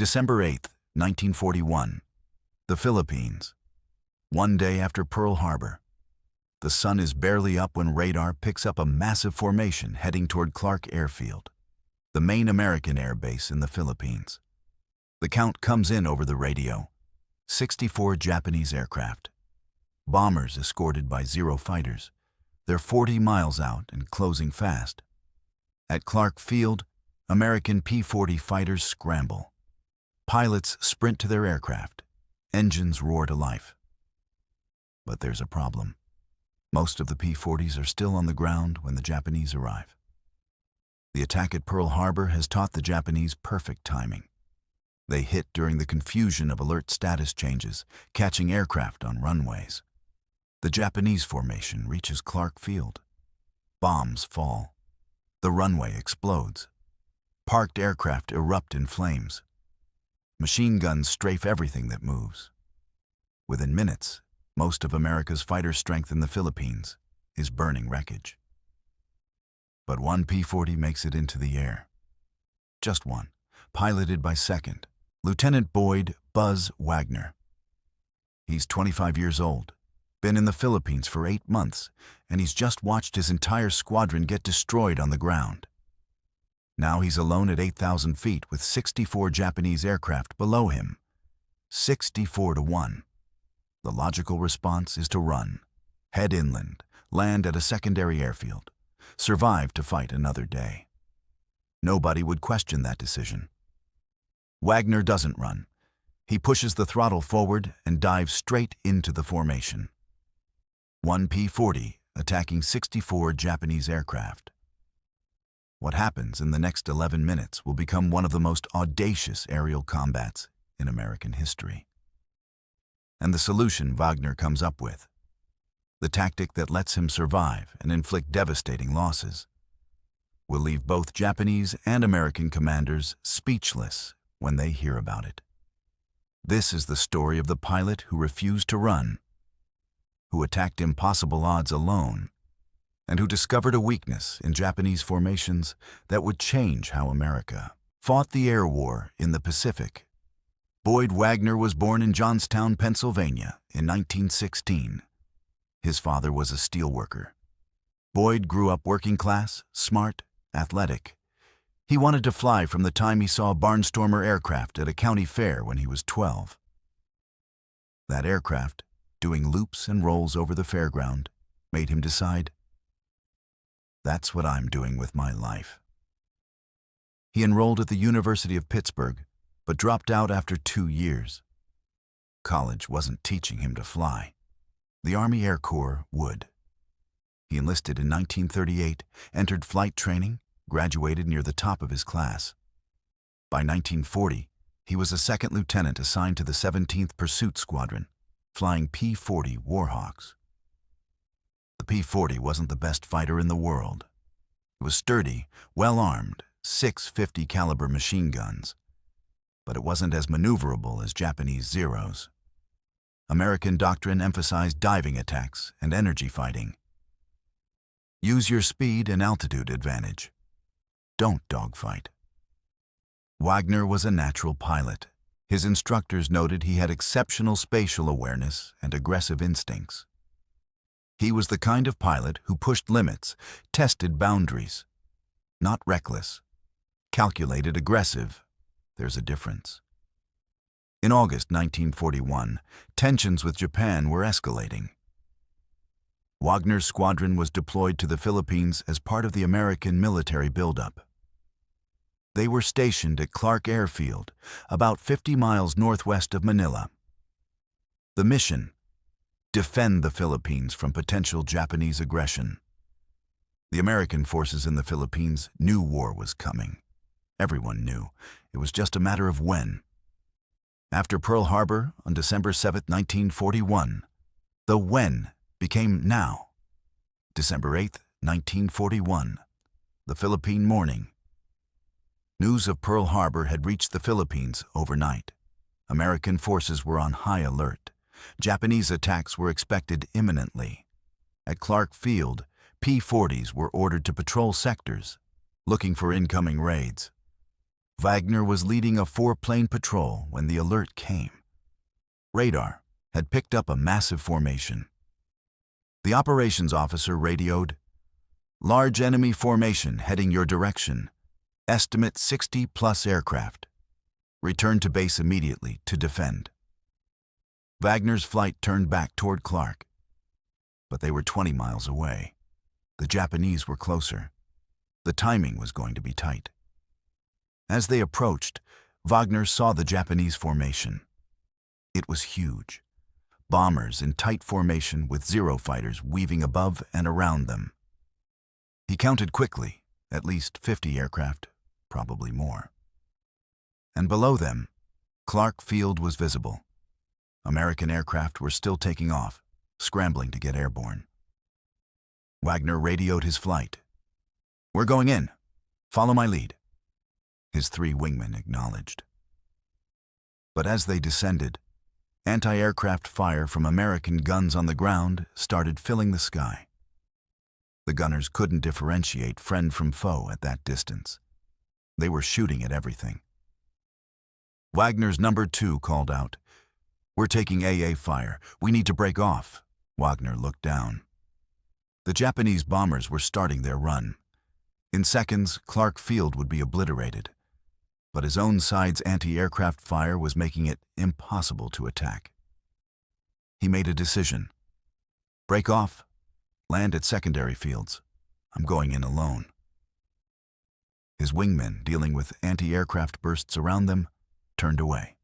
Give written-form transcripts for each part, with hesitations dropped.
December 8, 1941. The Philippines. One day after Pearl Harbor. The sun is barely up when radar picks up a massive formation heading toward Clark Airfield, the main American air base in the Philippines. The count comes in over the radio. 64 Japanese aircraft. Bombers escorted by 0 fighters. They're 40 miles out and closing fast. At Clark Field, American P-40 fighters scramble. Pilots sprint to their aircraft. Engines roar to life. But there's a problem. Most of the P-40s are still on the ground when the Japanese arrive. The attack at Pearl Harbor has taught the Japanese perfect timing. They hit during the confusion of alert status changes, catching aircraft on runways. The Japanese formation reaches Clark Field. Bombs fall. The runway explodes. Parked aircraft erupt in flames. Machine guns strafe everything that moves. Within minutes, most of America's fighter strength in the Philippines is burning wreckage. But one P-40 makes it into the air. Just one, piloted by Second Lieutenant Boyd "Buzz" Wagner. He's 25 years old, been in the Philippines for 8 months, and he's just watched his entire squadron get destroyed on the ground. Now he's alone at 8,000 feet with 64 Japanese aircraft below him. 64 to 1. The logical response is to run, head inland, land at a secondary airfield, survive to fight another day. Nobody would question that decision. Wagner doesn't run. He pushes the throttle forward and dives straight into the formation. One P-40 attacking 64 Japanese aircraft. What happens in the next 11 minutes will become one of the most audacious aerial combats in American history. And the solution Wagner comes up with, the tactic that lets him survive and inflict devastating losses, will leave both Japanese and American commanders speechless when they hear about it. This is the story of the pilot who refused to run, who attacked impossible odds alone, and who discovered a weakness in Japanese formations that would change how America fought the air war in the Pacific. Boyd Wagner was born in Johnstown, Pennsylvania in 1916. His father was a steelworker. Boyd grew up working class, smart, athletic. He wanted to fly from the time he saw a Barnstormer aircraft at a county fair when he was 12. That aircraft, doing loops and rolls over the fairground, made him decide, that's what I'm doing with my life. He enrolled at the University of Pittsburgh, but dropped out after 2 years. College wasn't teaching him to fly. The Army Air Corps would. He enlisted in 1938, entered flight training, graduated near the top of his class. By 1940, he was a second lieutenant assigned to the 17th Pursuit Squadron, flying P-40 Warhawks. The P-40 wasn't the best fighter in the world. It was sturdy, well-armed, 6.50 caliber machine guns. But it wasn't as maneuverable as Japanese Zeros. American doctrine emphasized diving attacks and energy fighting. Use your speed and altitude advantage. Don't dogfight. Wagner was a natural pilot. His instructors noted he had exceptional spatial awareness and aggressive instincts. He was the kind of pilot who pushed limits, tested boundaries. Not reckless. Calculated aggressive. There's a difference. In August 1941, tensions with Japan were escalating. Wagner's squadron was deployed to the Philippines as part of the American military buildup. They were stationed at Clark Airfield, about 50 miles northwest of Manila. The mission: defend the Philippines from potential Japanese aggression. The American forces in the Philippines knew war was coming. Everyone knew. It was just a matter of when. After Pearl Harbor on December 7, 1941, the when became now. December 8, 1941, the Philippine morning. News of Pearl Harbor had reached the Philippines overnight. American forces were on high alert. Japanese attacks were expected imminently. At Clark Field, P-40s were ordered to patrol sectors, looking for incoming raids. Wagner was leading a 4-plane patrol when the alert came. Radar had picked up a massive formation. The operations officer radioed, "Large enemy formation heading your direction. Estimate 60+ aircraft. Return to base immediately to defend." Wagner's flight turned back toward Clark. But they were 20 miles away. The Japanese were closer. The timing was going to be tight. As they approached, Wagner saw the Japanese formation. It was huge. Bombers in tight formation with Zero fighters weaving above and around them. He counted quickly, at least 50 aircraft, probably more. And below them, Clark Field was visible. American aircraft were still taking off, scrambling to get airborne. Wagner radioed his flight. "We're going in. Follow my lead." His 3 wingmen acknowledged. But as they descended, anti-aircraft fire from American guns on the ground started filling the sky. The gunners couldn't differentiate friend from foe at that distance. They were shooting at everything. Wagner's number 2 called out, "We're taking AA fire. We need to break off." Wagner looked down. The Japanese bombers were starting their run. In seconds, Clark Field would be obliterated. But his own side's anti-aircraft fire was making it impossible to attack. He made a decision. "Break off. Land at secondary fields. I'm going in alone." His wingmen, dealing with anti-aircraft bursts around them, turned away.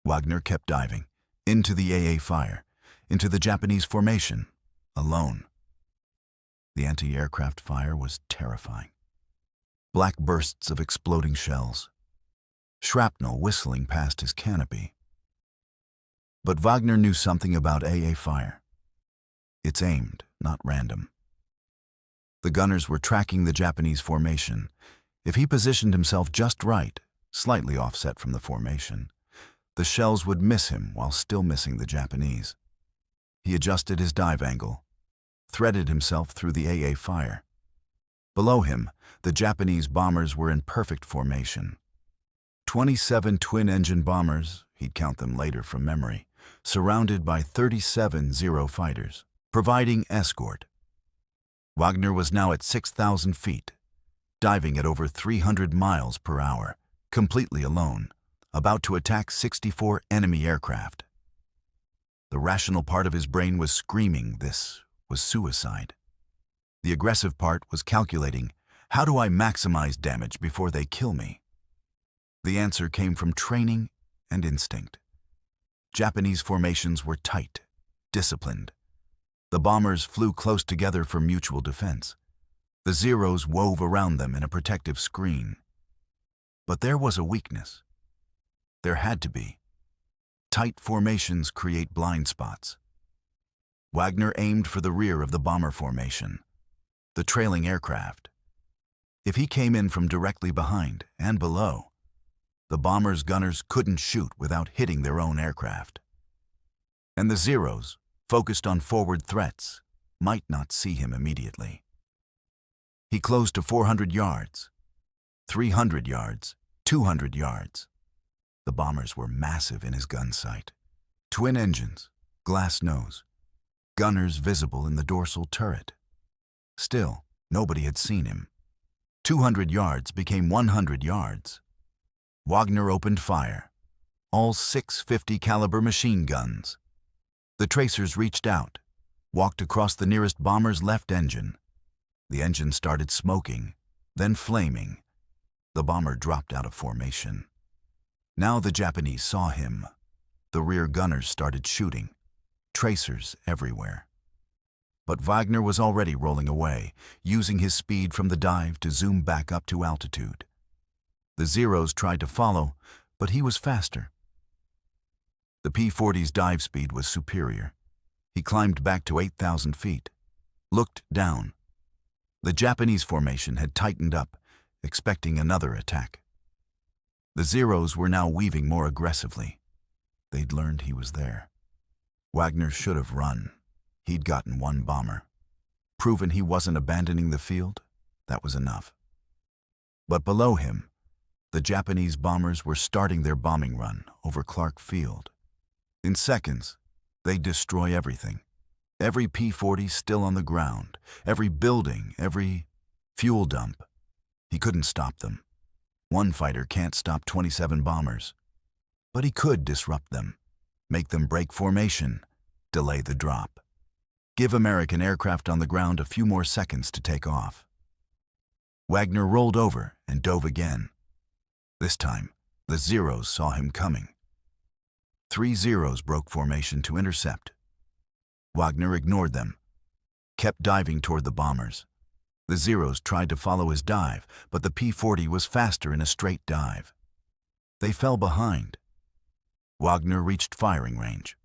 Wagner kept diving, into the AA fire, into the Japanese formation, alone. The anti-aircraft fire was terrifying. Black bursts of exploding shells. Shrapnel whistling past his canopy. But Wagner knew something about AA fire. It's aimed, not random. The gunners were tracking the Japanese formation. If he positioned himself just right, slightly offset from the formation, the shells would miss him while still missing the Japanese. He adjusted his dive angle, threaded himself through the AA fire. Below him, the Japanese bombers were in perfect formation. 27 twin-engine bombers, he'd count them later from memory, surrounded by 37 Zero fighters, providing escort. Wagner was now at 6,000 feet, diving at over 300 miles per hour, completely alone, about to attack 64 enemy aircraft. The rational part of his brain was screaming this was suicide. The aggressive part was calculating, how do I maximize damage before they kill me? The answer came from training and instinct. Japanese formations were tight, disciplined. The bombers flew close together for mutual defense. The Zeros wove around them in a protective screen. But there was a weakness. There had to be. Tight formations create blind spots. Wagner aimed for the rear of the bomber formation, the trailing aircraft. If he came in from directly behind and below, the bombers' gunners couldn't shoot without hitting their own aircraft. And the Zeros, focused on forward threats, might not see him immediately. He closed to 400 yards, 300 yards, 200 yards. The bombers were massive in his gun sight. Twin engines, glass nose, gunners visible in the dorsal turret. Still, nobody had seen him. 200 yards became 100 yards. Wagner opened fire, all 650 caliber machine guns. The tracers reached out, walked across the nearest bomber's left engine. The engine started smoking, then flaming. The bomber dropped out of formation. Now the Japanese saw him. The rear gunners started shooting, tracers everywhere. But Wagner was already rolling away, using his speed from the dive to zoom back up to altitude. The Zeros tried to follow, but he was faster. The P-40's dive speed was superior. He climbed back to 8,000 feet, looked down. The Japanese formation had tightened up, expecting another attack. The Zeros were now weaving more aggressively. They'd learned he was there. Wagner should have run. He'd gotten one bomber. Proven he wasn't abandoning the field, that was enough. But below him, The Japanese bombers were starting their bombing run over Clark Field. In seconds, they'd destroy everything. Every P-40 still on the ground, every building, every fuel dump. He couldn't stop them. One fighter can't stop 27 bombers. But he could disrupt them, make them break formation, delay the drop. Give American aircraft on the ground a few more seconds to take off. Wagner rolled over and dove again. This time, the Zeros saw him coming. 3 Zeros broke formation to intercept. Wagner ignored them, kept diving toward the bombers. The Zeros tried to follow his dive, but the P-40 was faster in a straight dive. They fell behind. Wagner reached firing range.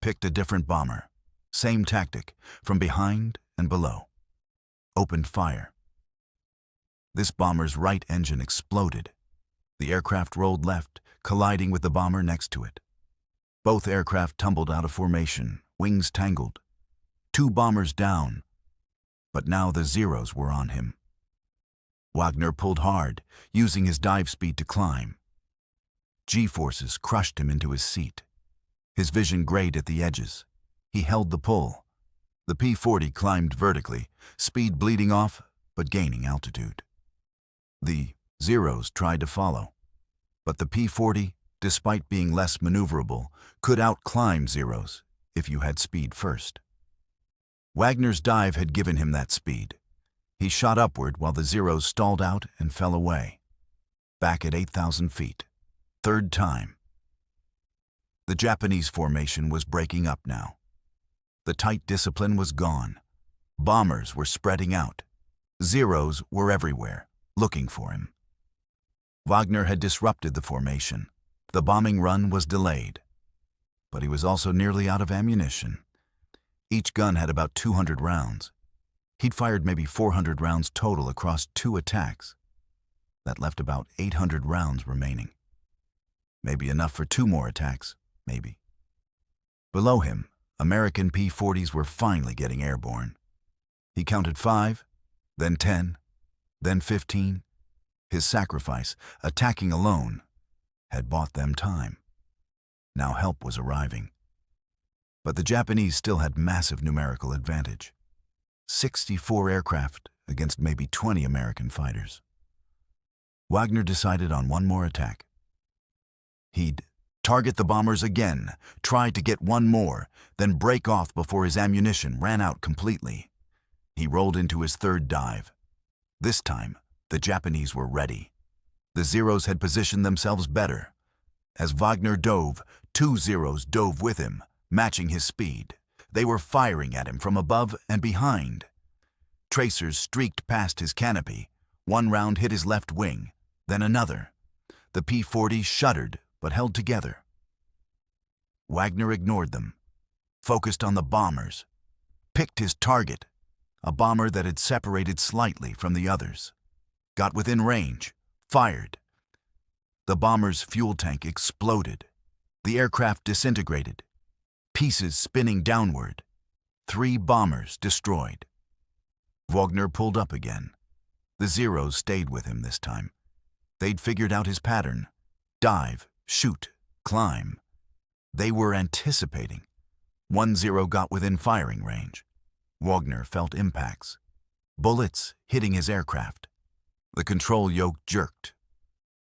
Picked a different bomber. Same tactic, from behind and below. Opened fire. This bomber's right engine exploded. The aircraft rolled left, colliding with the bomber next to it. Both aircraft tumbled out of formation, wings tangled. 2 bombers down, but now the Zeros were on him. Wagner pulled hard, using his dive speed to climb. G-forces crushed him into his seat. His vision grayed at the edges. He held the pull. The P-40 climbed vertically, speed bleeding off, but gaining altitude. The Zeros tried to follow, but the P-40, despite being less maneuverable, could outclimb Zeros if you had speed first. Wagner's dive had given him that speed. He shot upward while the Zeros stalled out and fell away. Back at 8,000 feet. 3rd time. The Japanese formation was breaking up now. The tight discipline was gone. Bombers were spreading out. Zeros were everywhere, looking for him. Wagner had disrupted the formation. The bombing run was delayed. But he was also nearly out of ammunition. Each gun had about 200 rounds. He'd fired maybe 400 rounds total across 2 attacks. That left about 800 rounds remaining. Maybe enough for 2 more attacks, maybe. Below him, American P-40s were finally getting airborne. He counted 5, then 10, then 15. His sacrifice, attacking alone, had bought them time. Now help was arriving. But the Japanese still had massive numerical advantage. 64 aircraft against maybe 20 American fighters. Wagner decided on one more attack. He'd target the bombers again, try to get one more, then break off before his ammunition ran out completely. He rolled into his 3rd dive. This time, the Japanese were ready. The Zeros had positioned themselves better. As Wagner dove, 2 Zeros dove with him, matching his speed. They were firing at him from above and behind. Tracers streaked past his canopy. 1 round hit his left wing, then another. The P-40 shuddered but held together. Wagner ignored them, focused on the bombers, picked his target, a bomber that had separated slightly from the others. Got within range, fired. The bomber's fuel tank exploded. The aircraft disintegrated, pieces spinning downward. 3 bombers destroyed. Wagner pulled up again. The Zeros stayed with him this time. They'd figured out his pattern. Dive, shoot, climb. They were anticipating. 1 Zero got within firing range. Wagner felt impacts. Bullets hitting his aircraft. The control yoke jerked.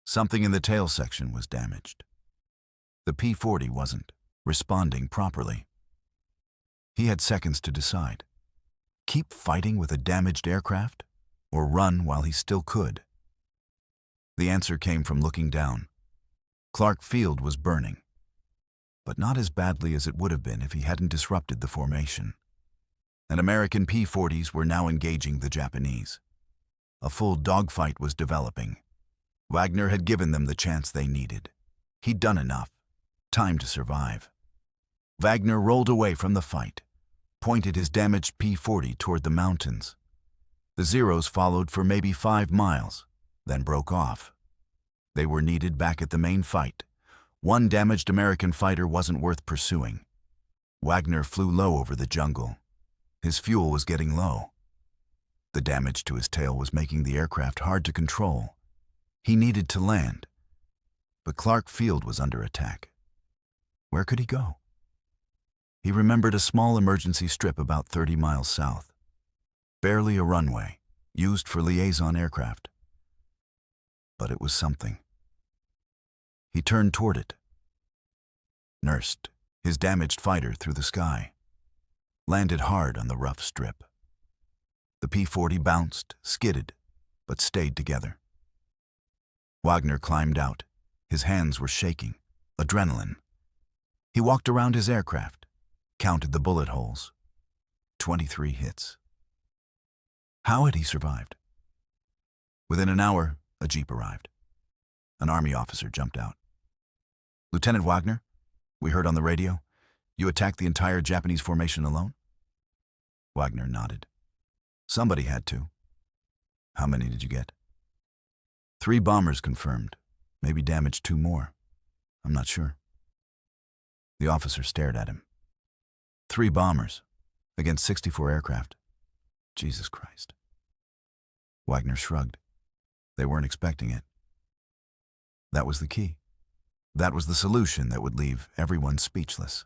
Something in the tail section was damaged. The P-40 wasn't responding properly. He had seconds to decide. Keep fighting with a damaged aircraft, or run while he still could? The answer came from looking down. Clark Field was burning, but not as badly as it would have been if he hadn't disrupted the formation. And American P-40s were now engaging the Japanese. A full dogfight was developing. Wagner had given them the chance they needed. He'd done enough. Time to survive. Wagner rolled away from the fight, pointed his damaged P-40 toward the mountains. The Zeros followed for maybe 5 miles, then broke off. They were needed back at the main fight. 1 damaged American fighter wasn't worth pursuing. Wagner flew low over the jungle. His fuel was getting low. The damage to his tail was making the aircraft hard to control. He needed to land, but Clark Field was under attack. Where could he go? He remembered a small emergency strip about 30 miles south. Barely a runway, used for liaison aircraft. But it was something. He turned toward it, nursed his damaged fighter through the sky, landed hard on the rough strip. The P-40 bounced, skidded, but stayed together. Wagner climbed out. His hands were shaking. Adrenaline. He walked around his aircraft, counted the bullet holes. 23 hits. How had he survived? Within an hour, a jeep arrived. An Army officer jumped out. "Lieutenant Wagner, we heard on the radio, you attacked the entire Japanese formation alone?" Wagner nodded. "Somebody had to." "How many did you get?" 3 bombers confirmed. Maybe damaged 2 more. I'm not sure." The officer stared at him. 3 bombers against 64 aircraft. Jesus Christ. Wagner shrugged. They weren't expecting it. That was the key. That was the solution that would leave everyone speechless.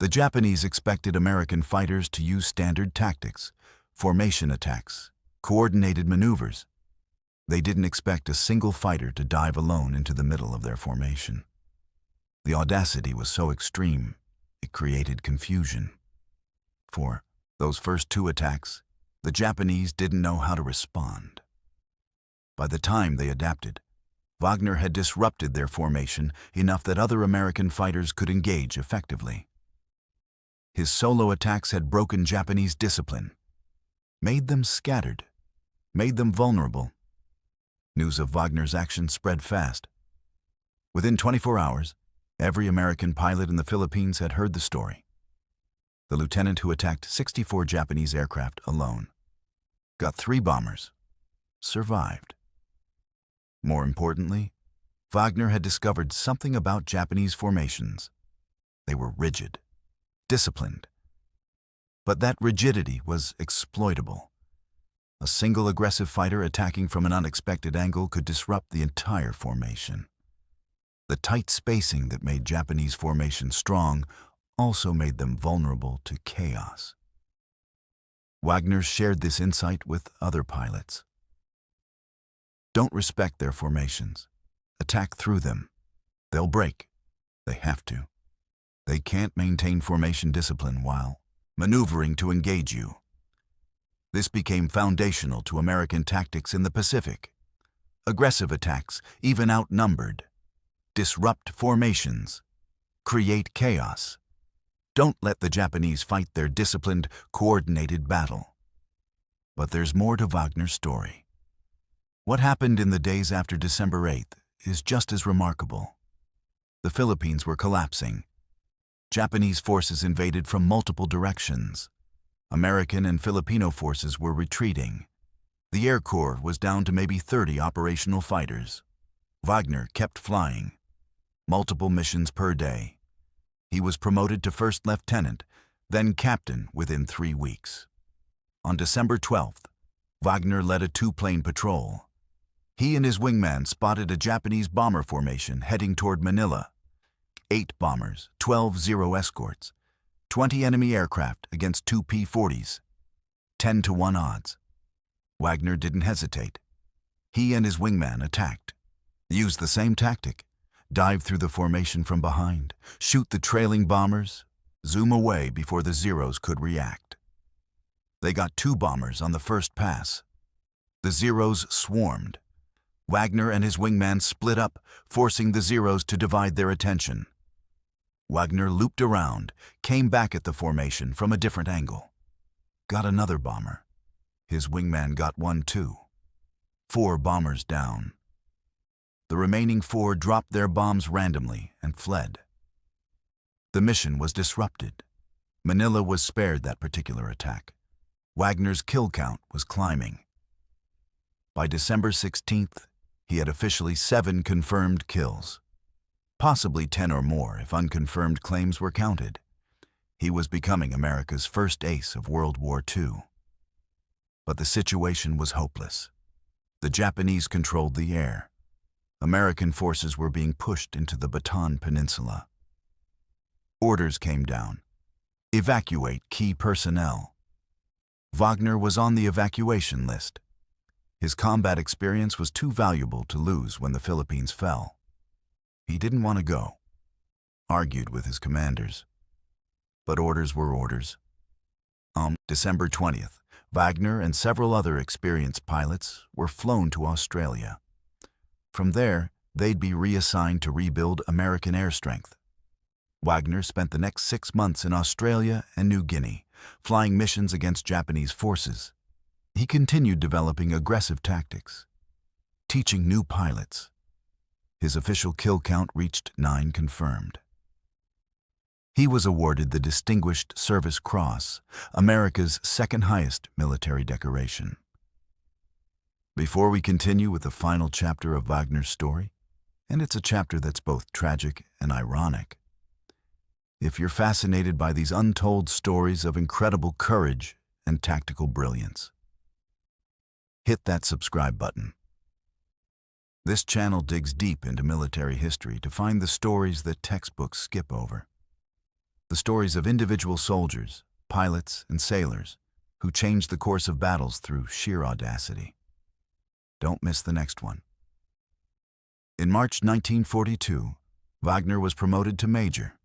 The Japanese expected American fighters to use standard tactics, formation attacks, coordinated maneuvers. They didn't expect a single fighter to dive alone into the middle of their formation. The audacity was so extreme, it created confusion. For those first 2 attacks, the Japanese didn't know how to respond. By the time they adapted, Wagner had disrupted their formation enough that other American fighters could engage effectively. His solo attacks had broken Japanese discipline, made them scattered, made them vulnerable. News of Wagner's action spread fast. Within 24 hours, every American pilot in the Philippines had heard the story. The lieutenant who attacked 64 Japanese aircraft alone, got 3 bombers, survived. More importantly, Wagner had discovered something about Japanese formations. They were rigid, disciplined. But that rigidity was exploitable. A single aggressive fighter attacking from an unexpected angle could disrupt the entire formation. The tight spacing that made Japanese formations strong also made them vulnerable to chaos. Wagner shared this insight with other pilots. Don't respect their formations. Attack through them. They'll break. They have to. They can't maintain formation discipline while maneuvering to engage you. This became foundational to American tactics in the Pacific. Aggressive attacks, even outnumbered. Disrupt formations. Create chaos. Don't let the Japanese fight their disciplined, coordinated battle. But there's more to Wagner's story. What happened in the days after December 8th is just as remarkable. The Philippines were collapsing. Japanese forces invaded from multiple directions. American and Filipino forces were retreating. The Air Corps was down to maybe 30 operational fighters. Wagner kept flying. Multiple missions per day. He was promoted to first lieutenant, then captain within 3 weeks. On December 12th, Wagner led a 2-plane patrol. He and his wingman spotted a Japanese bomber formation heading toward Manila. 8 bombers, 12 Zero escorts, 20 enemy aircraft against 2 P-40s. 10-1 odds. Wagner didn't hesitate. He and his wingman attacked. Used the same tactic. Dive through the formation from behind, shoot the trailing bombers, zoom away before the Zeros could react. They got 2 bombers on the first pass. The Zeros swarmed. Wagner and his wingman split up, forcing the Zeros to divide their attention. Wagner looped around, came back at the formation from a different angle. Got another bomber. His wingman got 1 too. 4 bombers down. The remaining 4 dropped their bombs randomly and fled. The mission was disrupted. Manila was spared that particular attack. Wagner's kill count was climbing. By December 16th, he had officially 7 confirmed kills. Possibly 10 or more if unconfirmed claims were counted. He was becoming America's first ace of World War II. But the situation was hopeless. The Japanese controlled the air. American forces were being pushed into the Bataan Peninsula. Orders came down. Evacuate key personnel. Wagner was on the evacuation list. His combat experience was too valuable to lose when the Philippines fell. He didn't want to go. Argued with his commanders. But orders were orders. On December 20th, Wagner and several other experienced pilots were flown to Australia. From there, they'd be reassigned to rebuild American air strength. Wagner spent the next 6 months in Australia and New Guinea, flying missions against Japanese forces. He continued developing aggressive tactics, teaching new pilots. His official kill count reached 9 confirmed. He was awarded the Distinguished Service Cross, America's second highest military decoration. Before we continue with the final chapter of Wagner's story, and it's a chapter that's both tragic and ironic, if you're fascinated by these untold stories of incredible courage and tactical brilliance, hit that subscribe button. This channel digs deep into military history to find the stories that textbooks skip over. The stories of individual soldiers, pilots, and sailors who changed the course of battles through sheer audacity. Don't miss the next one. In March 1942, Wagner was promoted to major.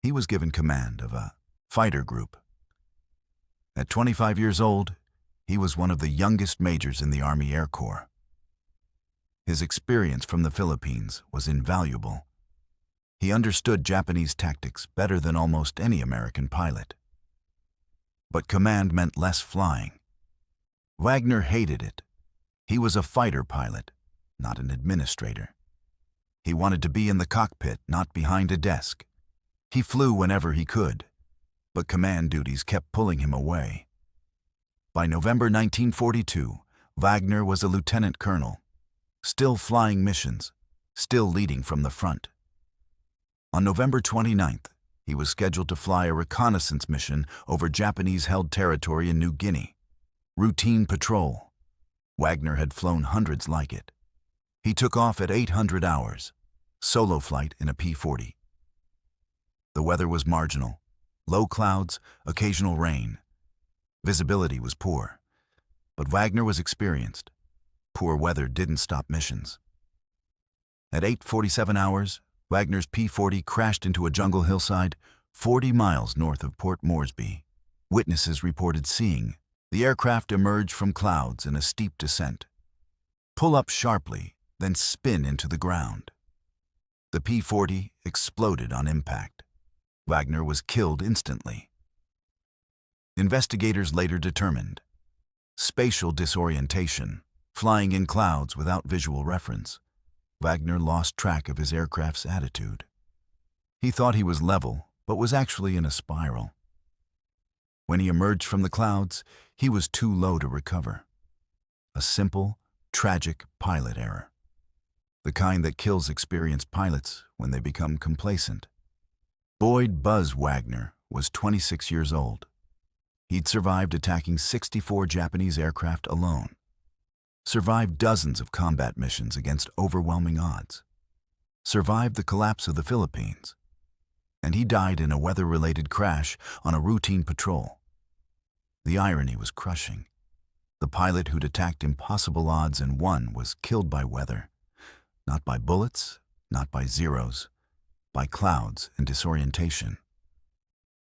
He was given command of a fighter group. At 25 years old, he was one of the youngest majors in the Army Air Corps. His experience from the Philippines was invaluable. He understood Japanese tactics better than almost any American pilot. But command meant less flying. Wagner hated it. He was a fighter pilot, not an administrator. He wanted to be in the cockpit, not behind a desk. He flew whenever he could, but command duties kept pulling him away. By November 1942, Wagner was a lieutenant colonel, still flying missions, still leading from the front. On November 29th, he was scheduled to fly a reconnaissance mission over Japanese-held territory in New Guinea. Routine patrol. Wagner had flown hundreds like it. He took off at 800 hours, solo flight in a P-40. The weather was marginal, low clouds, occasional rain. Visibility was poor, but Wagner was experienced. Poor weather didn't stop missions. At 8:47 hours, Wagner's P-40 crashed into a jungle hillside 40 miles north of Port Moresby. Witnesses reported seeing the aircraft emerge from clouds in a steep descent, pull up sharply, then spin into the ground. The P-40 exploded on impact. Wagner was killed instantly. Investigators later determined spatial disorientation, flying in clouds without visual reference. Wagner lost track of his aircraft's attitude. He thought he was level, but was actually in a spiral. When he emerged from the clouds, he was too low to recover. A simple, tragic pilot error. The kind that kills experienced pilots when they become complacent. Boyd "Buzz" Wagner was 26 years old. He'd survived attacking 64 Japanese aircraft alone. Survived dozens of combat missions against overwhelming odds. Survived the collapse of the Philippines. And he died in a weather-related crash on a routine patrol. The irony was crushing. The pilot who'd attacked impossible odds and won was killed by weather. Not by bullets, not by zeros, by clouds and disorientation.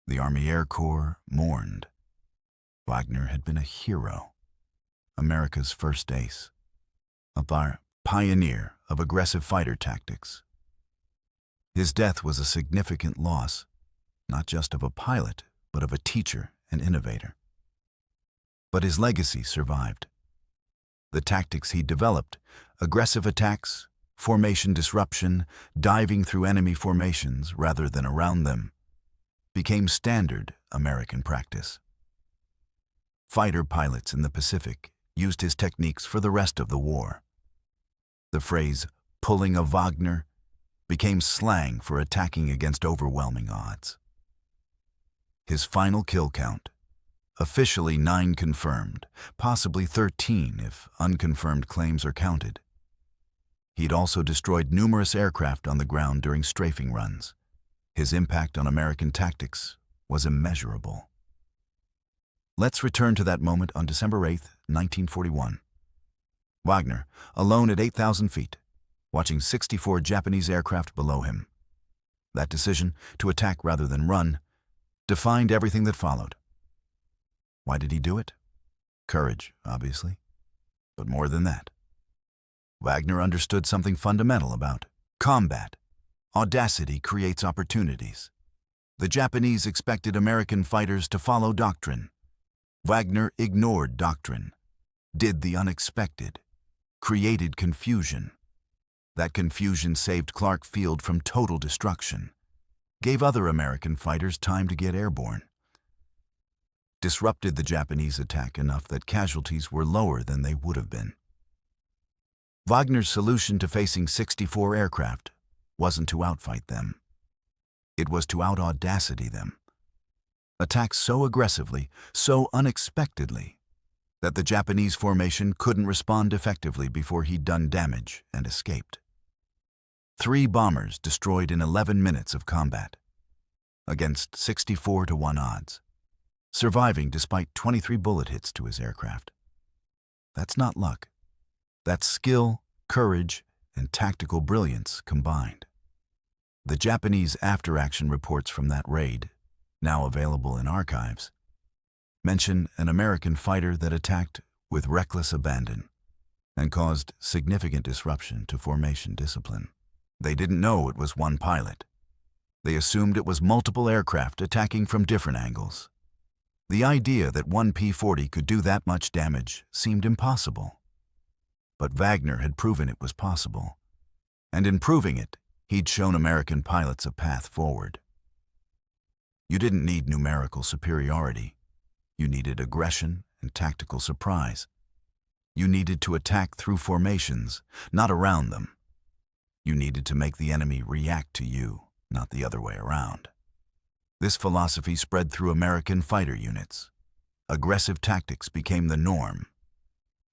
The Army Air Corps mourned. Wagner had been a hero, America's first ace, a pioneer of aggressive fighter tactics. His death was a significant loss, not just of a pilot, but of a teacher and innovator. But his legacy survived. The tactics he developed, aggressive attacks, formation disruption, diving through enemy formations rather than around them, became standard American practice. Fighter pilots in the Pacific used his techniques for the rest of the war. The phrase, "pulling a Wagner," became slang for attacking against overwhelming odds. His final kill count, Officially 9 confirmed, possibly 13 if unconfirmed claims are counted. He'd also destroyed numerous aircraft on the ground during strafing runs. His impact on American tactics was immeasurable. Let's return to that moment on December 8, 1941. Wagner, alone at 8,000 feet, watching 64 Japanese aircraft below him. That decision, to attack rather than run, defined everything that followed. Why did he do it? Courage, obviously. But more than that. Wagner understood something fundamental about combat. Audacity creates opportunities. The Japanese expected American fighters to follow doctrine. Wagner ignored doctrine, did the unexpected, created confusion. That confusion saved Clark Field from total destruction, gave other American fighters time to get airborne, disrupted the Japanese attack enough that casualties were lower than they would have been. Wagner's solution to facing 64 aircraft wasn't to outfight them. It was to out-audacity them. Attack so aggressively, so unexpectedly, that the Japanese formation couldn't respond effectively before he'd done damage and escaped. 3 bombers destroyed in 11 minutes of combat, against 64-1 odds, surviving despite 23 bullet hits to his aircraft. That's not luck. That's skill, courage, and tactical brilliance combined. The Japanese after-action reports from that raid, now available in archives, mention an American fighter that attacked with reckless abandon and caused significant disruption to formation discipline. They didn't know it was one pilot. They assumed it was multiple aircraft attacking from different angles. The idea that one P-40 could do that much damage seemed impossible. But Wagner had proven it was possible, and in proving it, he'd shown American pilots a path forward. You didn't need numerical superiority. You needed aggression and tactical surprise. You needed to attack through formations, not around them. You needed to make the enemy react to you, not the other way around. This philosophy spread through American fighter units. Aggressive tactics became the norm.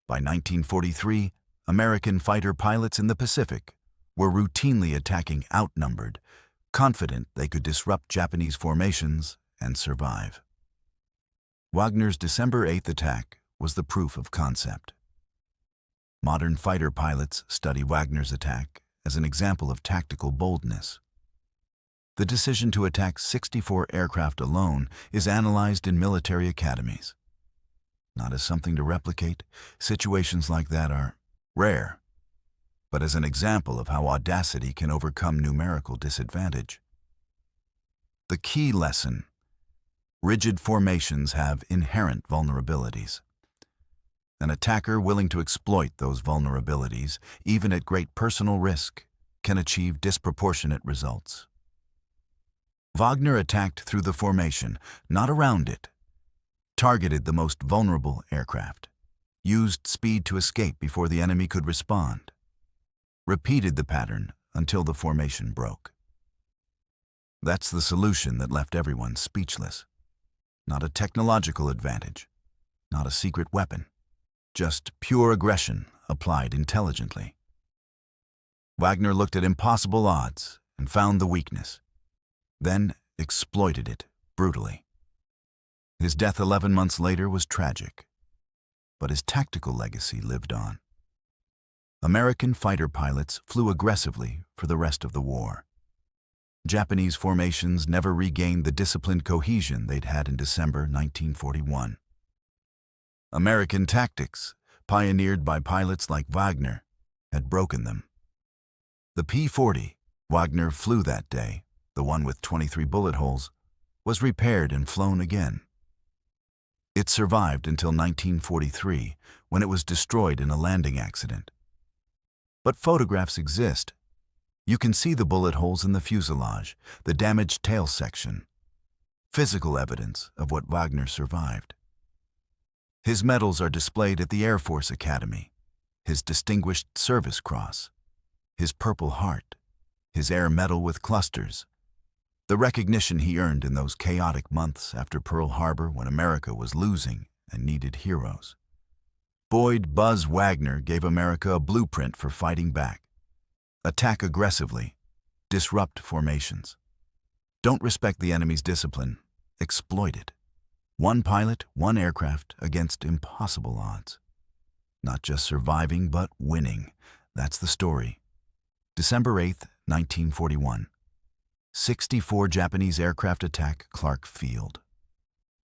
By 1943, American fighter pilots in the Pacific were routinely attacking outnumbered, confident they could disrupt Japanese formations and survive. Wagner's December 8th attack was the proof of concept. Modern fighter pilots study Wagner's attack as an example of tactical boldness. The decision to attack 64 aircraft alone is analyzed in military academies. Not as something to replicate, situations like that are rare, but as an example of how audacity can overcome numerical disadvantage. The key lesson: rigid formations have inherent vulnerabilities. An attacker willing to exploit those vulnerabilities, even at great personal risk, can achieve disproportionate results. Wagner attacked through the formation, not around it, targeted the most vulnerable aircraft, used speed to escape before the enemy could respond, repeated the pattern until the formation broke. That's the solution that left everyone speechless. Not a technological advantage, not a secret weapon, just pure aggression applied intelligently. Wagner looked at impossible odds and found the weakness, then exploited it brutally. His death 11 months later was tragic, but his tactical legacy lived on. American fighter pilots flew aggressively for the rest of the war. Japanese formations never regained the disciplined cohesion they'd had in December 1941. American tactics, pioneered by pilots like Wagner, had broken them. The P-40 Wagner flew that day, the one with 23 bullet holes, was repaired and flown again. It survived until 1943, when it was destroyed in a landing accident. But photographs exist. You can see the bullet holes in the fuselage, the damaged tail section. Physical evidence of what Wagner survived. His medals are displayed at the Air Force Academy, his Distinguished Service Cross, his Purple Heart, his Air Medal with clusters. The recognition he earned in those chaotic months after Pearl Harbor when America was losing and needed heroes. Boyd "Buzz" Wagner gave America a blueprint for fighting back. Attack aggressively. Disrupt formations. Don't respect the enemy's discipline. Exploit it. One pilot, one aircraft against impossible odds. Not just surviving, but winning. That's the story. December 8, 1941. 64 Japanese aircraft attack Clark Field.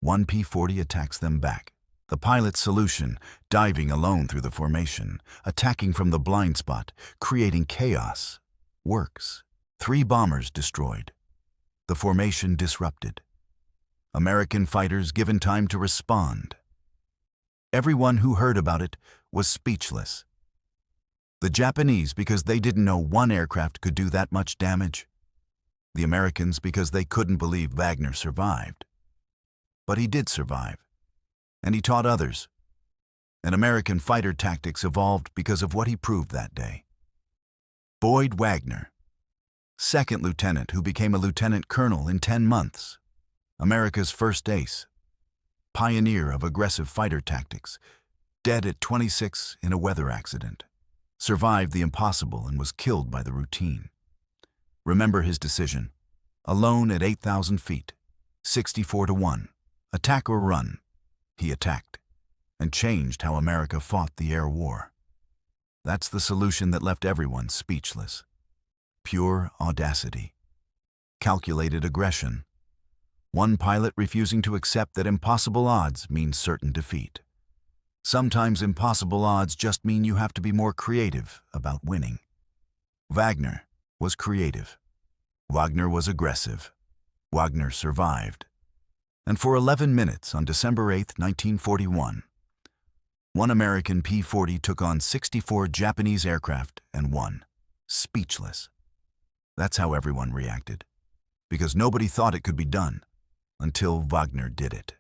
One P-40 attacks them back. The pilot's solution, diving alone through the formation, attacking from the blind spot, creating chaos, works. 3 bombers destroyed. The formation disrupted. American fighters given time to respond. Everyone who heard about it was speechless. The Japanese because they didn't know one aircraft could do that much damage. The Americans because they couldn't believe Wagner survived. But he did survive, and he taught others. And American fighter tactics evolved because of what he proved that day. Boyd Wagner, second lieutenant who became a lieutenant colonel in 10 months. America's first ace, pioneer of aggressive fighter tactics, dead at 26 in a weather accident, survived the impossible and was killed by the routine. Remember his decision, alone at 8,000 feet, 64-1, attack or run. He attacked, and changed how America fought the air war. That's the solution that left everyone speechless. Pure audacity. Calculated aggression. One pilot refusing to accept that impossible odds mean certain defeat. Sometimes impossible odds just mean you have to be more creative about winning. Wagner was creative. Wagner was aggressive. Wagner survived. And for 11 minutes on December 8, 1941, one American P-40 took on 64 Japanese aircraft and won. Speechless. That's how everyone reacted. Because nobody thought it could be done until Wagner did it.